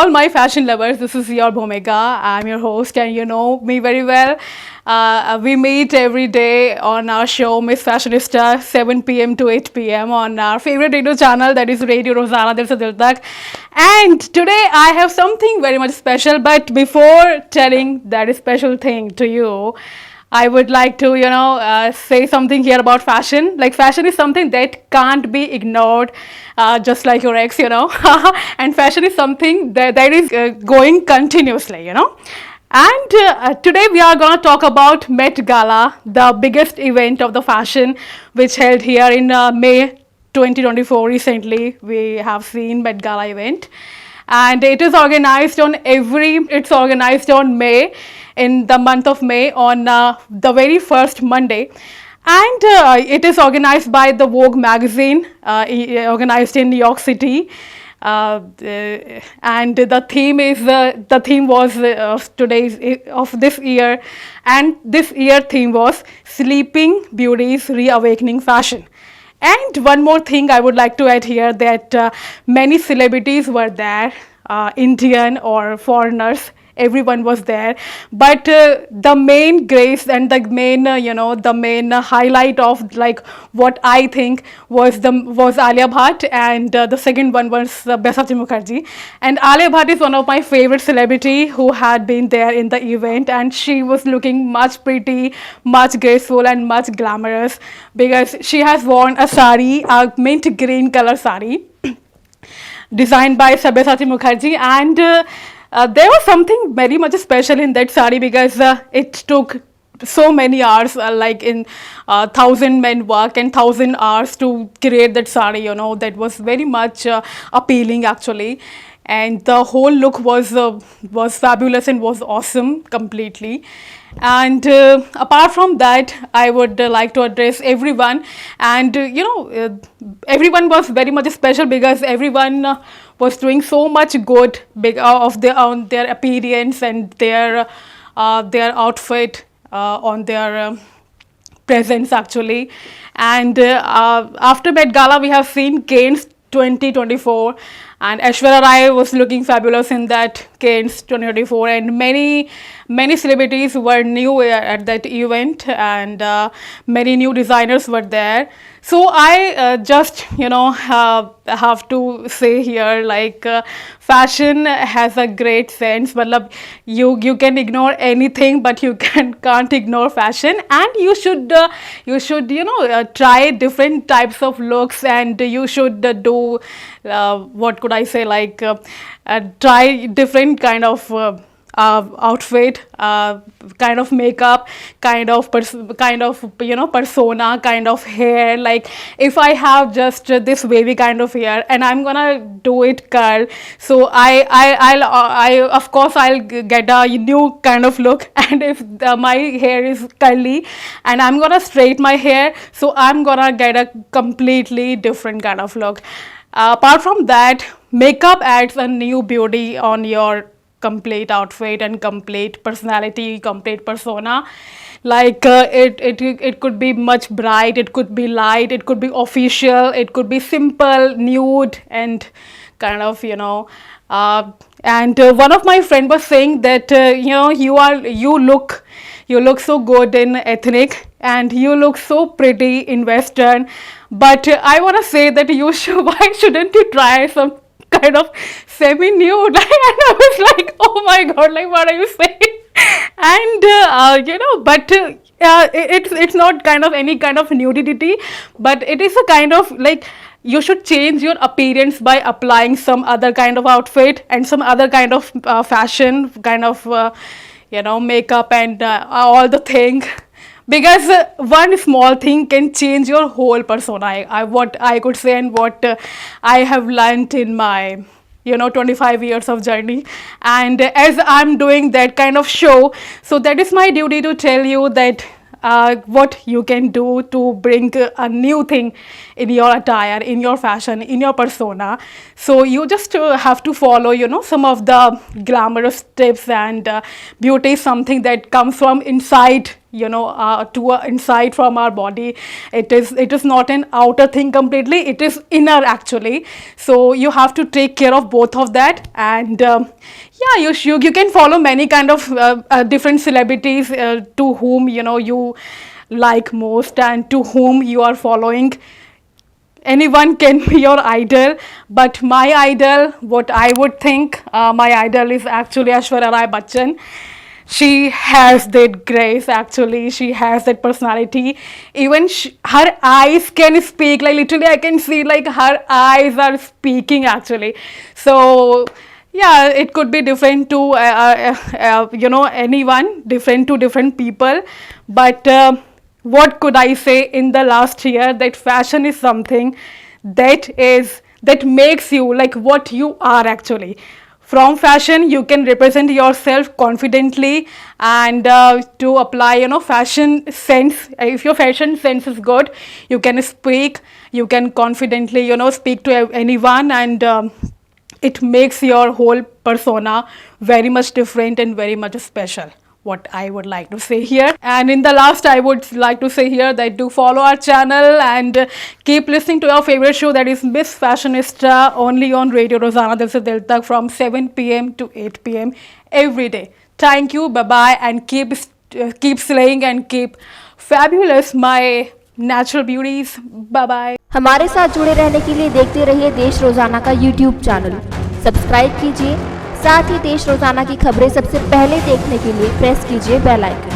all my fashion lovers. This is your Bhumika. I'm your host, and you know me very well. We meet every day on our show, Miss Fashionista, 7 p.m. to 8 p.m. on our favorite radio channel, that is Radio Rosanna Dil Se Dil Tak. And today I have something very much special. But before telling that special thing to you, I would like to, say something here about fashion. Like, fashion is something that can't be ignored, just like your ex, and fashion is something that is going continuously, And today we are going to talk about Met Gala, the biggest event of the fashion, which held here in May 2024. Recently, we have seen Met Gala event, and it is organized on It's organized on May, in the month of May, on the very first Monday. And it is organized by the Vogue magazine, organized in New York City. And the theme was of this year, and this year theme was Sleeping Beauties Reawakening Fashion. And one more thing I would like to add here, that many celebrities were there, Indian or foreigners. Everyone was there, but the main grace and the main the main highlight of, like, what I think was Alia Bhatt, and the second one was Besati Mukherjee. And Alia Bhatt is one of my favorite celebrity who had been there in the event, and she was looking much pretty, much graceful, and much glamorous, because she has worn a sari, a mint green color sari designed by Sabyasachi Mukherjee. And there was something very much special in that sari, because it took so many hours, like in 1,000 men work and 1,000 hours to create that sari. That was very much appealing, actually. And the whole look was fabulous and was awesome completely. And apart from that, I would like to address everyone. And everyone was very much special, because everyone was doing so much good of their appearance and their outfit, on their presence, actually. And after Met Gala, we have seen Cannes 2024, and Aishwarya Rai was looking fabulous in that Cannes 2024, and many celebrities were new at that event, and many new designers were there. So I just have to say here, like, fashion has a great sense. But you can ignore anything, but you can't ignore fashion. And you should try different types of looks, and you should do what could I say, like, try different kind of outfit, kind of makeup, kind of persona, kind of hair. Like, if I have just this wavy kind of hair and I'm gonna do it curl, so I of course I'll get a new kind of look. And if my hair is curly and I'm gonna straight my hair, so I'm gonna get a completely different kind of look. Apart from that, makeup adds a new beauty on your complete outfit and complete personality, complete persona. Like, it could be much bright, it could be light, it could be official, it could be simple, nude, and kind of and one of my friend was saying that you look so good in ethnic, and you look so pretty in western. But I want to say that why shouldn't you try some kind of semi-nude? And I was like, oh my god, like, what are you saying? And but it's not kind of any kind of nudity, but it is a kind of, like, you should change your appearance by applying some other kind of outfit and some other kind of fashion, kind of makeup and all the thing. Because one small thing can change your whole persona. What I could say, and what I have learned in my 25 years of journey. And as I'm doing that kind of show, so that is my duty to tell you that what you can do to bring a new thing in your attire, in your fashion, in your persona. So you just have to follow some of the glamorous tips, and beauty is something that comes from inside to inside from our body. It is not an outer thing completely, it is inner actually. So you have to take care of both of that. And yeah, you can follow many kind of different celebrities to whom you like most and to whom you are following. Anyone can be your idol, but my idol, what I would think, my idol is actually Aishwarya Rai Bachchan. She has that grace actually, she has that personality. Even her eyes can speak, like literally I can see like her eyes are speaking actually. So yeah, it could be different to anyone, different to different people. But what could I say in the last year, that fashion is something that makes you like what you are actually. From fashion you can represent yourself confidently, and to apply fashion sense. If your fashion sense is good, you can speak, you can confidently speak to anyone, and it makes your whole persona very much different and very much special, what I would like to say here. And in the last, I would like to say here that do follow our channel and keep listening to our favorite show, that is Miss Fashionista, only on Radio Rozana Dil Se Dil Tak from 7 p.m. to 8 p.m. every day. Thank you, bye bye, and keep slaying and keep fabulous, my natural beauties. Bye bye. हमारे साथ जुड़े रहने के लिए देखते रहिए देश रोजाना का यूट्यूब चैनल, सब्सक्राइब कीजिए। साथ ही देश रोजाना की खबरें सबसे पहले देखने के लिए प्रेस कीजिए बेल आइकन।